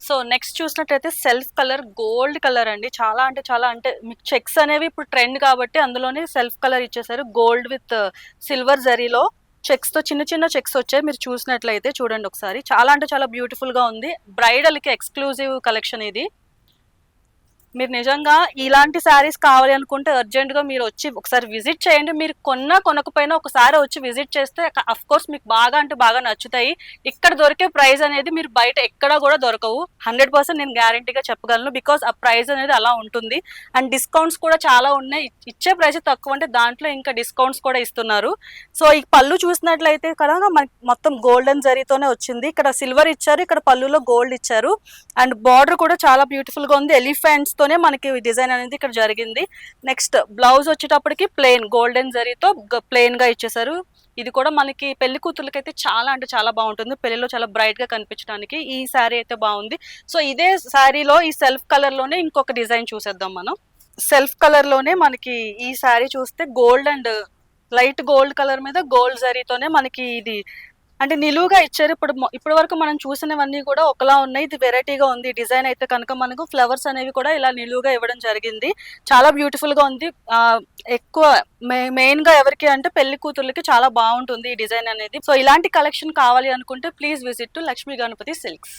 So next చూసినట్టయితే self colour gold colour అండి. చాలా అంటే చాలా అంటే మీకు చెక్స్ అనేవి ఇప్పుడు ట్రెండ్ కాబట్టి అందులోనే సెల్ఫ్ కలర్ ఇచ్చేసారు. గోల్డ్ విత్ సిల్వర్ జరీలో చెక్స్ తో చిన్న చిన్న చెక్స్ వచ్చాయి. మీరు చూసినట్లయితే చూడండి ఒకసారి. చాలా అంటే చాలా బ్యూటిఫుల్ గా ఉంది. బ్రైడల్ కి ఎక్స్క్లూజివ్ కలెక్షన్ ఇది. మీరు నిజంగా ఇలాంటి శారీస్ కావాలి అనుకుంటే అర్జెంట్ గా మీరు వచ్చి ఒకసారి విజిట్ చేయండి. మీరు కొనకపోయినా ఒకసారి వచ్చి విజిట్ చేస్తే అఫ్ కోర్స్ మీకు బాగా అంటే బాగా నచ్చుతాయి. ఇక్కడ దొరికే ప్రైస్ అనేది మీరు బయట ఎక్కడా కూడా దొరకవు. 100% నేను గ్యారంటీగా చెప్పగలను. బికాస్ ఆ ప్రైస్ అనేది అలా ఉంటుంది. అండ్ డిస్కౌంట్స్ కూడా చాలా ఉన్నాయి. ఇచ్చే ప్రైస్ తక్కువ అంటే దాంట్లో ఇంకా డిస్కౌంట్స్ కూడా ఇస్తున్నారు. సో ఈ పళ్ళు చూసినట్లయితే కదా మనకి మొత్తం గోల్డెన్ జరీతోనే వచ్చింది. ఇక్కడ సిల్వర్ ఇచ్చారు, ఇక్కడ పళ్ళులో గోల్డ్ ఇచ్చారు. అండ్ బార్డర్ కూడా చాలా బ్యూటిఫుల్ గా ఉంది. ఎలిఫెంట్స్ తోనే మనకి డిజైన్ అనేది ఇక్కడ జరిగింది. నెక్స్ట్ బ్లౌజ్ వచ్చేటప్పటికి ప్లెయిన్ గోల్డెన్ జరీతో ప్లెయిన్ గా ఇచ్చేసారు. ఇది కూడా మనకి పెళ్లి కూతుర్లకైతే చాలా అంటే చాలా బాగుంటుంది. పెళ్లిలో చాలా బ్రైట్ గా కనిపించడానికి ఈ శారీ అయితే బాగుంది. సో ఇదే శారీలో ఈ సెల్ఫ్ కలర్ లోనే ఇంకొక డిజైన్ చూసేద్దాం మనం. సెల్ఫ్ కలర్ లోనే మనకి ఈ శారీ చూస్తే gold and light gold colour మీద గోల్డ్ జరీతోనే మనకి ఇది అంటే నిలువుగా ఇచ్చారు. ఇప్పటి వరకు మనం చూసినవన్నీ కూడా ఒకలా ఉన్నాయి. ఇది వెరైటీగా ఉంది. డిజైన్ అయితే కనుక మనకు ఫ్లవర్స్ అనేవి కూడా ఇలా నిలువుగా ఇవ్వడం జరిగింది. చాలా బ్యూటిఫుల్ గా ఉంది. ఎక్కువ మెయిన్ గా ఎవరికి అంటే పెళ్లి కూతుర్లకి చాలా బాగుంటుంది ఈ డిజైన్ అనేది. సో ఇలాంటి కలెక్షన్ కావాలి అనుకుంటే please visit to Lakshmi Ganapathi silks.